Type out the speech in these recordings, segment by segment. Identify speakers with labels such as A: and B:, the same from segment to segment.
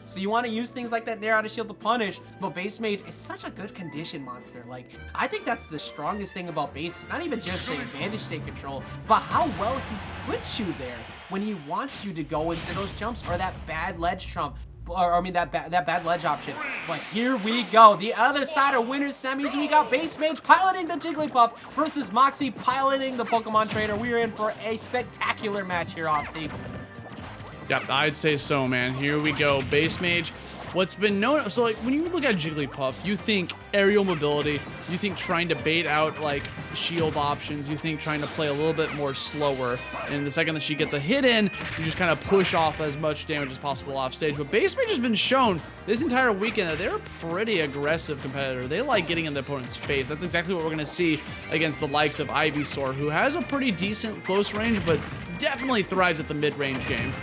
A: So you want to use things like that Nair out of shield to punish, but Bassmage is such a good condition monster. Like, I think that's the strongest thing about Bass. It's not even just the advantage state control, but how well he puts you there when he wants you to go into those jumps or that bad ledge trump. Or, I mean, that bad ledge option. But here we go. The other side of winners semis. We got Bassmage piloting the Jigglypuff versus Moxi piloting the Pokemon Trainer. We are in for a spectacular match here, Austin.
B: Yep, I'd say so, man. Here we go. Bassmage. What's been known, so like when you look at Jigglypuff, you think aerial mobility, you think trying to bait out like shield options, you think trying to play a little bit more slower, and the second that she gets a hit in, you just kind of push off as much damage as possible off stage. But Bassmage has been shown this entire weekend that they're a pretty aggressive competitor. They like getting in the opponent's face. That's exactly what we're going to see against the likes of Ivysaur, who has a pretty decent close range, but definitely thrives at the mid-range game.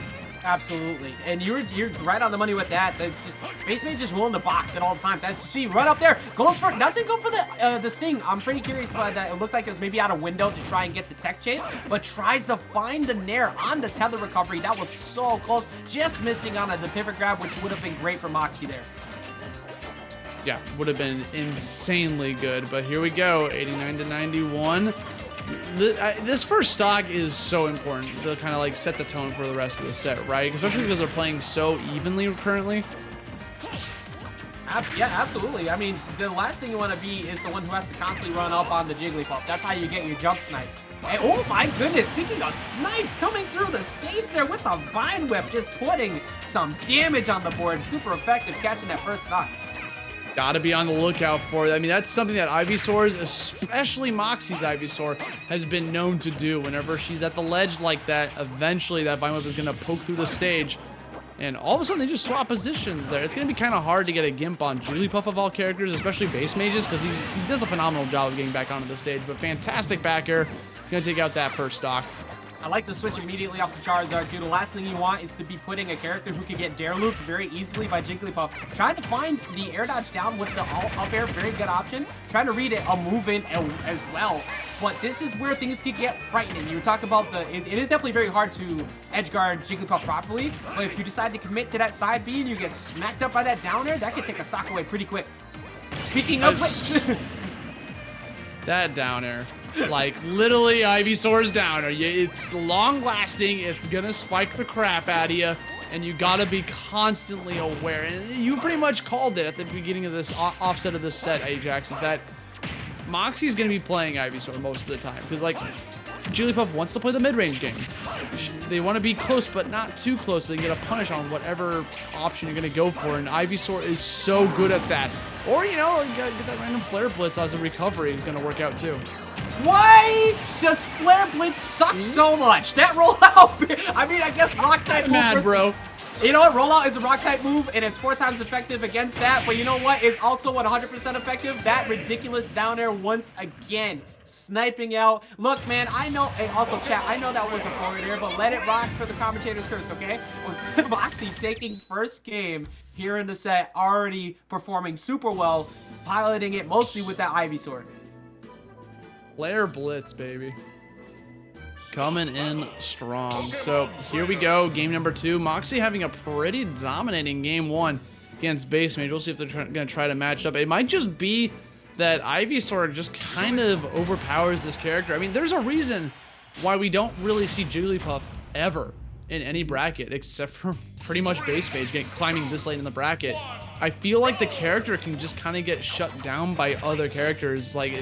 A: Absolutely, and you're right on the money with that. That's just Bassmage just willing to box at all times. As you see, right up there, goes for doesn't go for the sing. I'm pretty curious about that. It looked like it was maybe out a window to try and get the tech chase, but tries to find the Nair on the tether recovery. That was so close, just missing on the pivot grab, which would have been great for Moxi there.
B: Yeah, would have been insanely good. But here we go, 89 to 91. This first stock is so important to kind of like set the tone for the rest of the set, right? Especially because they're playing so evenly currently.
A: Yeah, absolutely. I mean, the last thing you want to be is the one who has to constantly run up on the Jigglypuff. That's how you get your jump snipes. And, oh my goodness, speaking of snipes, coming through the stage there with the Vine Whip, just putting some damage on the board. Super effective catching that first stock.
B: Gotta be on the lookout for it. I mean, that's something that Ivysaur's, especially Moxi's Ivysaur, has been known to do. Whenever she's at the ledge like that, eventually that Vine Whip is gonna poke through the stage. And all of a sudden, they just swap positions there. It's gonna be kind of hard to get a gimp on Jigglypuff of all characters, especially Bassmages, because he does a phenomenal job of getting back onto the stage. But fantastic back air. Gonna take out that first stock.
A: I like to switch immediately off the Charizard too. The last thing you want is to be putting a character who can get dare looped very easily by Jigglypuff. Trying to find the air dodge down with the up air, very good option. Trying to read it, a move in as well. But this is where things could get frightening. You talk about it is definitely very hard to edge guard Jigglypuff properly. But if you decide to commit to that side B and you get smacked up by that down air, that could take a stock away pretty quick. Speaking of which,
B: that down air. Like, literally, Ivysaur's downer. It's long-lasting. It's gonna spike the crap out of you, and you gotta be constantly aware. And you pretty much called it at the beginning of this offset of this set, Ajax, is that Moxi's gonna be playing Ivysaur most of the time. Because, like, Jigglypuff wants to play the mid-range game. They want to be close, but not too close, so they can get a punish on whatever option you're gonna go for, and Ivysaur is so good at that. Or, you know, you gotta get that random Flare Blitz as a recovery is gonna work out, too.
A: Why does Flare Blitz suck so much? That rollout, I mean, I guess rock type move.
B: Mad, bro.
A: You know what? Rollout is a rock type move, and it's 4 times effective against that. But you know what is also 100% effective? That ridiculous down air once again. Sniping out. Look, man, I know, and also chat, I know that was a forward air, but let it rock for the commentator's curse, okay? Moxi taking first game here in the set, already performing super well, piloting it mostly with that Ivysaur.
B: Flare Blitz, baby. Coming in strong. So here we go, game number 2. Moxi having a pretty dominating game 1 against Bassmage. We'll see if they're going to try to match up. It might just be that Ivysaur just kind of overpowers this character. I mean, there's a reason why we don't really see Jigglypuff ever in any bracket, except for pretty much Bassmage climbing this late in the bracket. I feel like the character can just kind of get shut down by other characters, like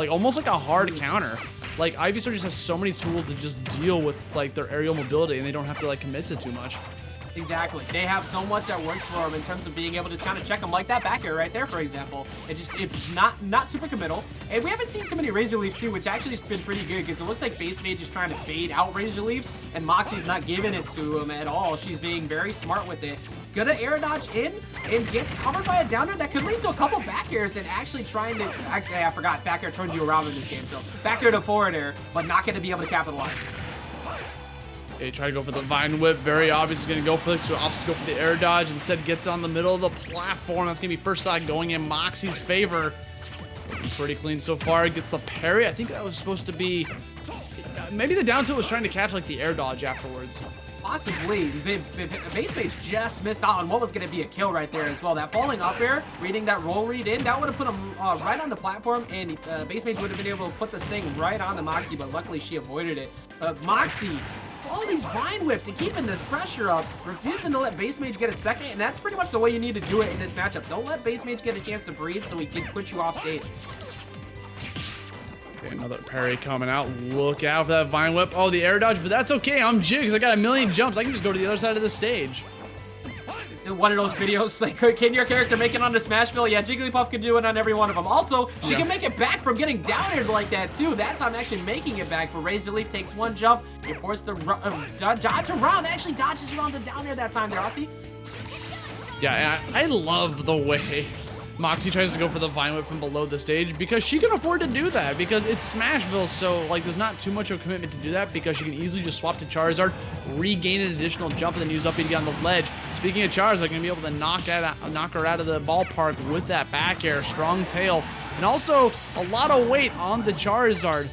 B: almost like a hard counter. Like, Ivysaur just has so many tools to just deal with like their aerial mobility, and they don't have to like commit to too much.
A: Exactly. They have so much that works for them in terms of being able to just kind of check them, like that back air right there, for example. It's not super committal. And we haven't seen too many Razor Leafs too, which actually has been pretty good, because it looks like Bassmage is trying to fade out Razor Leafs, and Moxi's not giving it to him at all. She's being very smart with it. Gonna air dodge in and gets covered by a downer that could lead to a couple back airs, and actually trying to, actually I forgot, back air turns you around in this game, so back air to forward air, but not gonna be able to capitalize.
B: They try to go for the Vine Whip. Very obvious he's going to go for this. So opposite go for the air dodge. Instead gets on the middle of the platform. That's going to be first stock going in Moxi's favor. Looking pretty clean so far. Gets the parry. I think that was supposed to be... maybe the down tilt was trying to catch like the air dodge afterwards.
A: possibly. Bassmage just missed out on what was going to be a kill right there as well. That falling up air, reading that roll read in, that would have put him right on the platform, and Bassmage would have been able to put the Sing right on the Moxi, but luckily she avoided it. Moxi, all these Vine Whips and keeping this pressure up, refusing to let Bassmage get a second, and that's pretty much the way you need to do it in this matchup. Don't let Bassmage get a chance to breathe so he can put you off stage.
B: Okay, another parry coming out. Look out for that Vine Whip. Oh, the air dodge, but that's okay. I'm Jiggs. I got a million jumps. I can just go to the other side of the stage.
A: One of those videos, like, can your character make it onto Smashville? Yeah, Jigglypuff can do it on every one of them. Also, she can make it back from getting down here like that, too. That time actually making it back, but Razor Leaf takes one jump. You're forced to dodge around. Actually dodges around the down air that time there, Austin.
B: Yeah, I love the way Moxi tries to go for the Vine Whip from below the stage because she can afford to do that because it's Smashville, so like there's not too much of a commitment to do that because she can easily just swap to Charizard, regain an additional jump, and then use up to get on the ledge. Speaking of Charizard, going to be able to knock her out of the ballpark with that back air, strong tail, and also a lot of weight on the Charizard.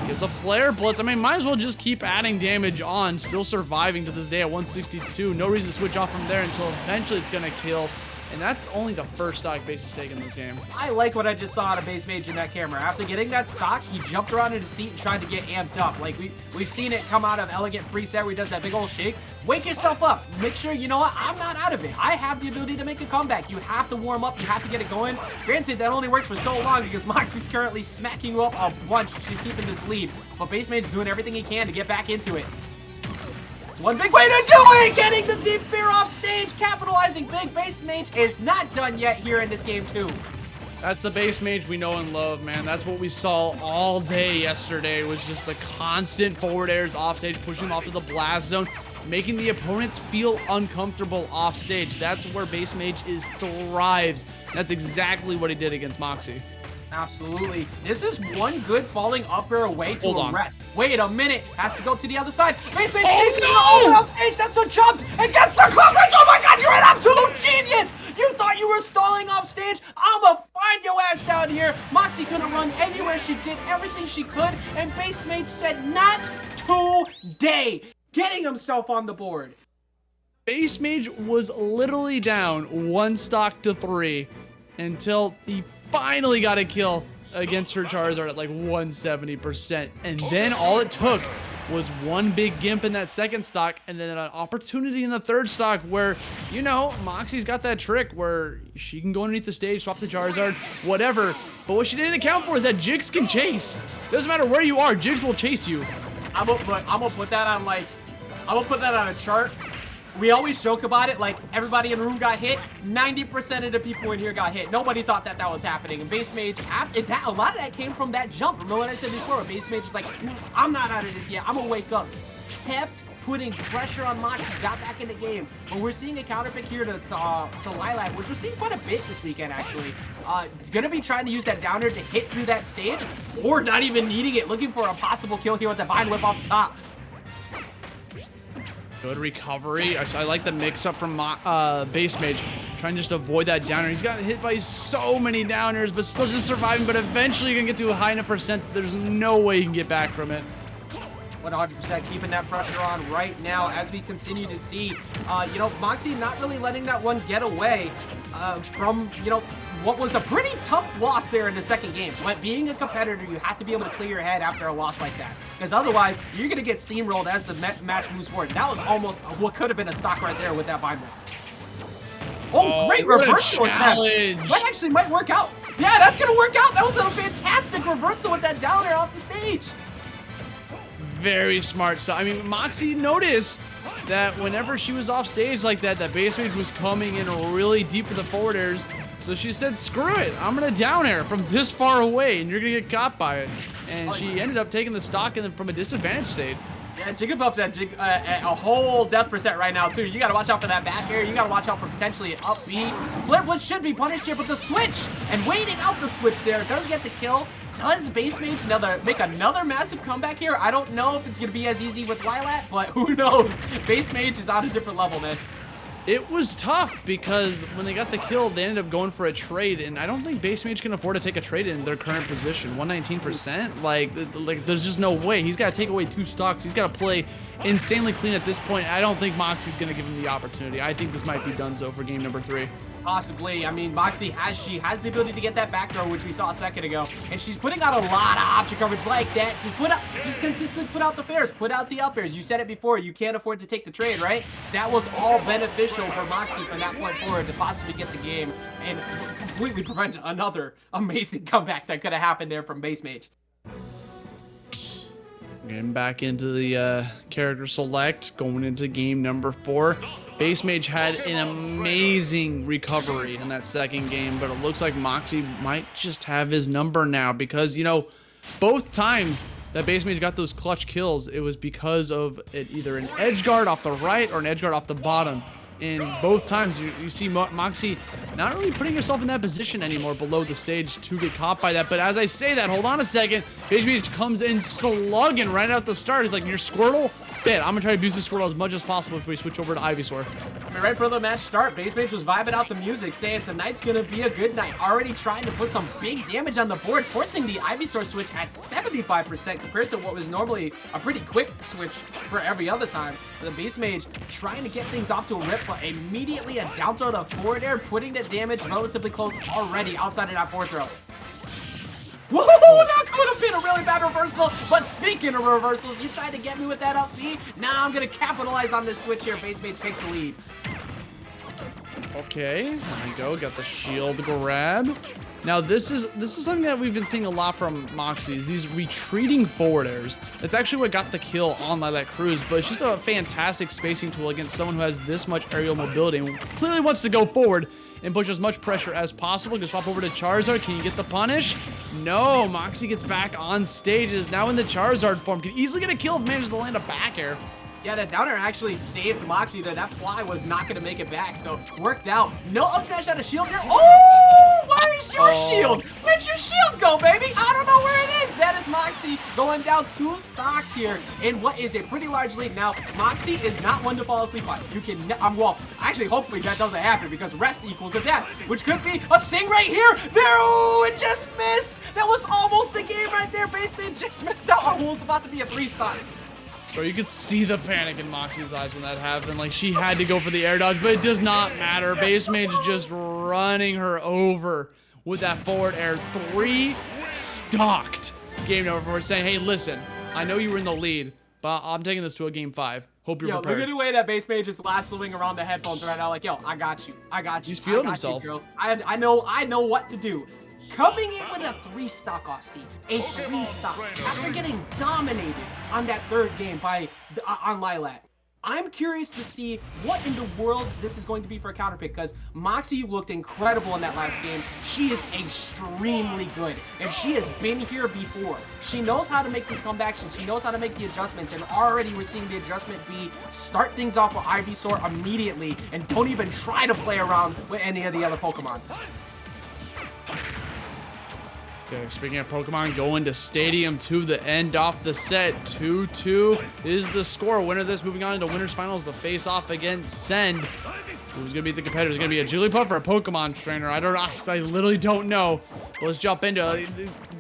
B: Gets a Flare Blitz. I mean, might as well just keep adding damage on, still surviving to this day at 162. No reason to switch off from there until eventually it's going to kill. And that's only the first stock Base has taken this game.
A: I like what I just saw out of Bassmage in that camera. After getting that stock, he jumped around in his seat and tried to get amped up. Like, we've seen it come out of Elegant Preset where he does that big old shake. Wake yourself up. Make sure, you know what, I'm not out of it. I have the ability to make a comeback. You have to warm up. You have to get it going. Granted, that only works for so long because Moxie's currently smacking you up a bunch. She's keeping this lead. But Bassmage is doing everything he can to get back into it. One big way to do it! Getting the Deep Fear off stage, capitalizing big. Bassmage is not done yet here in this game, too.
B: That's the Bassmage we know and love, man. That's what we saw all day yesterday, was just the constant forward airs off stage, pushing them off to the blast zone, making the opponents feel uncomfortable off stage. That's where Bassmage thrives. That's exactly what he did against Moxi.
A: Absolutely. This is one good falling up air away to arrest. Wait a minute. Has to go to the other side. Bassmage chasing him off stage. That's the jumps and gets the coverage. Oh my god, you're an absolute genius. You thought you were stalling off stage? I'ma find your ass down here. Moxi couldn't run anywhere. She did everything she could, and Bassmage said, not today. Getting himself on the board.
B: Bassmage was literally down 1 stock to 3 until he finally got a kill against her Charizard at like 170%. And then all it took was one big gimp in that second stock and then an opportunity in the third stock where, you know, Moxie's got that trick where she can go underneath the stage, swap the Charizard, whatever. But what she didn't account for is that Jiggs can chase. Doesn't matter where you are, Jiggs will chase you.
A: I'm gonna put that on a chart. We always joke about it, like everybody in the room got hit. 90% of the people in here got hit. Nobody thought that was happening. And Bassmage, a lot of that came from that jump. Remember what I said before? Bassmage is like, no, I'm not out of this yet. I'm gonna wake up. Kept putting pressure on Moxi, got back in the game. But we're seeing a counterpick here to Lilac, which we're seeing quite a bit this weekend, actually. Gonna be trying to use that downer to hit through that stage, or not even needing it, looking for a possible kill here with the Vine Whip off the top.
B: Good recovery. I like the mix-up from Bassmage, trying to just avoid that downer. He's gotten hit by so many downers, but still just surviving, but eventually you can get to a high enough percent that there's no way you can get back from it.
A: 100% keeping that pressure on right now as we continue to see, you know, Moxi not really letting that one get away from, you know, what was a pretty tough loss there in the second game. But being a competitor, you have to be able to clear your head after a loss like that. Because otherwise, you're going to get steamrolled as the match moves forward. That was almost what could have been a stock right there with that Vine Whip. Oh, great reversal attempt. That actually might work out. Yeah, that's going to work out. That was a fantastic reversal with that downer off the stage.
B: Very smart. So, I mean, Moxi noticed that whenever she was off stage like that, that Bassmage was coming in really deep for the forward airs. So she said, screw it, I'm going to down air from this far away, and you're going to get caught by it. And she ended up taking the stock from a disadvantaged state.
A: Yeah, Jigglypuff's at a whole death percent right now, too. You got to watch out for that back air. You got to watch out for potentially an up B. Flare Blitz should be punished here, but the switch, and waiting out the switch there, does get the kill. Does Bassmage make another massive comeback here? I don't know if it's going to be as easy with Lilac, but who knows? Bassmage is on a different level, man.
B: It was tough because when they got the kill, they ended up going for a trade, and I don't think Bassmage can afford to take a trade in their current position. 119%, like there's just no way. He's got to take away 2 stocks. He's got to play insanely clean at this point. I don't think Moxie's going to give him the opportunity. I think this might be done so for game number 3.
A: Possibly. I mean, Moxi has the ability to get that back throw, which we saw a second ago, and she's putting out a lot of option coverage like that. Just consistently put out the fairs, put out the up airs. You said it before, you can't afford to take the trade, right? That was all beneficial for Moxi from that point forward to possibly get the game and completely prevent another amazing comeback that could have happened there from Bassmage.
B: Getting back into the character select, going into game number 4. Bassmage had an amazing recovery in that second game, but it looks like Moxi might just have his number now because, you know, both times that Bassmage got those clutch kills, it was because of either an edge guard off the right or an edge guard off the bottom. And both times you see Moxi not really putting herself in that position anymore below the stage to get caught by that. But as I say that, hold on a second, Bassmage comes in slugging right out the start. He's like, your Squirtle? Bet, I'm gonna try to abuse this Squirtle as much as possible if we switch over to Ivysaur.
A: I mean, right before the match start, Bassmage was vibing out to music, saying tonight's gonna be a good night. Already trying to put some big damage on the board, forcing the Ivysaur switch at 75% compared to what was normally a pretty quick switch for every other time. The Bassmage trying to get things off to a rip, but immediately a down throw to forward air, putting the damage relatively close already outside of that forward throw. Whoa, that could have been a really bad reversal, but speaking of reversals, you tried to get me with that up B. Now I'm going to capitalize on this switch here. Bassmage takes the lead.
B: Okay, there we go. Got the shield grab. Now this is something that we've been seeing a lot from Moxi, is these retreating forward airs. That's actually what got the kill on Lilac Cruz, but it's just a fantastic spacing tool against someone who has this much aerial mobility and clearly wants to go forward and push as much pressure as possible. Can swap over to Charizard. Can you get the punish? No, Moxi gets back on stage, is now in the Charizard form. Can easily get a kill if manages to land a back air.
A: Yeah, that down air actually saved Moxi there. That fly was not going to make it back, so worked out. No up smash out of shield here. Oh, where's your shield? Where'd your shield go, baby? I don't know where it is. That is Moxi going down 2 stocks here in what is a pretty large lead. Now, Moxi is not one to fall asleep on. You can, well, actually, hopefully that doesn't happen because rest equals a death, which could be a sing right here. There, oh, it just missed. That was almost the game right there. Bassmage just missed out on what was about to be a 3-stock.
B: Bro, you could see the panic in Moxi's eyes when that happened. Like, she had to go for the air dodge, but it does not matter. Bassmage just running her over with that forward air. 3-stocked. Game number 4, saying, hey, listen, I know you were in the lead, but I'm taking this to a game 5. Hope you're prepared.
A: Look at the way that Bassmage is lassoing around the headphones right now. Like, yo, I got you. I got you.
B: He's feeling himself.
A: You, I know what to do. Coming in with a 3-stock off Steve, a 3-stock after getting dominated on that 3rd game by on Lilac. I'm curious to see what in the world this is going to be for a counter pick, because Moxi looked incredible in that last game. She is extremely good, and she has been here before. She knows how to make these comebacks, she knows how to make the adjustments, and already we're seeing the adjustment be start things off with Ivysaur immediately, and don't even try to play around with any of the other Pokemon.
B: Okay, speaking of Pokemon, going to Stadium 2 to end off the set. 2-2 is the score. Winner of this moving on into Winners Finals to face off against Send. Who's going to be the competitor? Is going to be a Jigglypuff or a Pokemon trainer? I don't know. I literally don't know. But let's jump into it.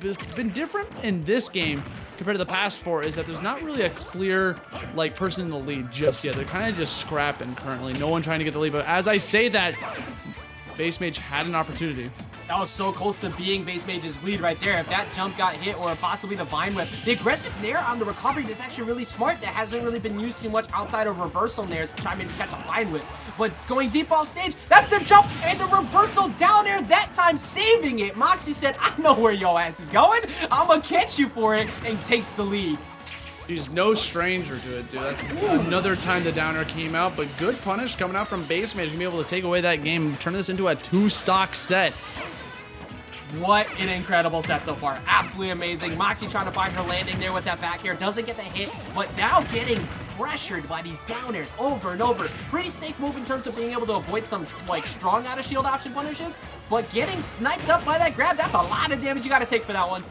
B: It's been different in this game compared to the past 4 is that there's not really a clear like person in the lead just yet. They're kind of just scrapping currently. No one trying to get the lead. But as I say that, Bassmage had an opportunity.
A: That was so close to being Bassmage's lead right there. If that jump got hit or possibly the Vine Whip. The aggressive Nair on the recovery is actually really smart. That hasn't really been used too much outside of reversal Nairs to try maybe catch a Vine Whip. But going deep off stage, that's the jump and the reversal down air, that time saving it. Moxi said, I know where your ass is going. I'm going to catch you for it, and takes the lead.
B: She's no stranger to it, dude. That's another time the downer came out, but good punish coming out from Bassmage. Gonna be able to take away that game, turn this into a 2-stock set.
A: What an incredible set so far. Absolutely amazing. Moxi trying to find her landing there with that back air. Doesn't get the hit, but now getting pressured by these down airs over and over. Pretty safe move in terms of being able to avoid some like strong out of shield option punishes, but getting sniped up by that grab, that's a lot of damage you got to take for that one.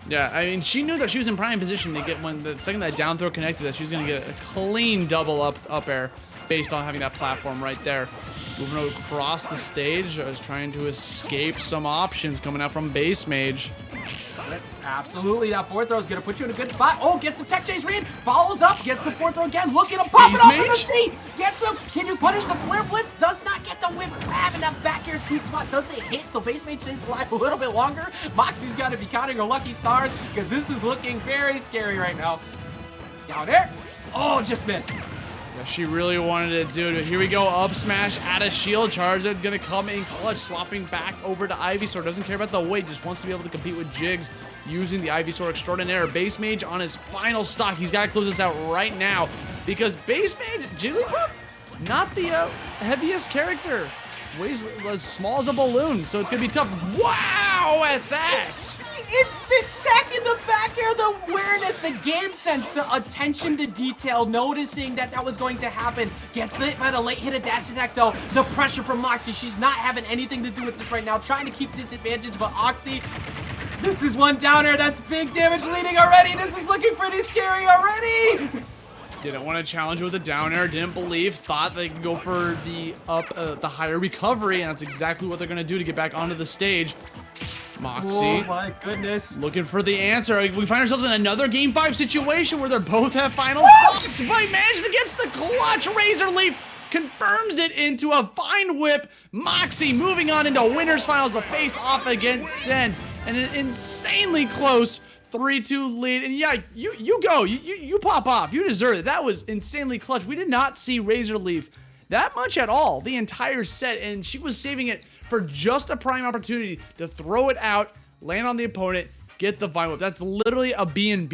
B: Yeah, I mean, she knew that she was in prime position to get when the second that down throw connected that she was going to get a clean double up air. based on having that platform right there. Moving across the stage, I was trying to escape some options coming out from Bassmage.
A: Absolutely, that forward throw is gonna put you in a good spot. Oh, gets the tech chase read, follows up, gets the forward throw again. Look at him pop it off from the C. Gets him. Can you punish the flare blitz? Does not get the whip grab, and that back air sweet spot doesn't hit. So Bassmage stays alive a little bit longer. Moxie's got to be counting her lucky stars because this is looking very scary right now. Down air. Oh, just missed.
B: Yeah, she really wanted to do it. Here we go, up smash, add a shield charge. It's gonna come in clutch, swapping back over to Ivysaur. Doesn't care about the weight, just wants to be able to compete with Jigs using the Ivysaur extraordinaire. Bassmage on his final stock. He's got to close this out right now because Bassmage, Jigglypuff, not the heaviest character. Weighs as small as a balloon, so it's gonna be tough. Wow, at that!
A: It's the tech in the back air, the awareness, the game sense, the attention to detail, noticing that that was going to happen. Gets hit by the late hit of dash attack though. The pressure from Moxi, she's not having anything to do with this right now, trying to keep disadvantage, but Oxy, this is one downer, that's big damage leading already. This is looking pretty scary already.
B: Didn't want to challenge with a down air, didn't believe, thought they could go for the the higher recovery, and that's exactly what they're going to do to get back onto the stage. Moxi.
A: Oh my goodness.
B: Looking for the answer. We find ourselves in another Game 5 situation where they both have final stocks, but managed to get the clutch. Razor Leaf confirms it into a fine whip. Moxi moving on into winners finals to face off against Sen, and an insanely close 3-2 lead. And yeah, you go. You pop off. You deserve it. That was insanely clutch. We did not see Razor Leaf that much at all the entire set, and she was saving it for just a prime opportunity to throw it out, land on the opponent, get the vine whip. That's literally a B&B.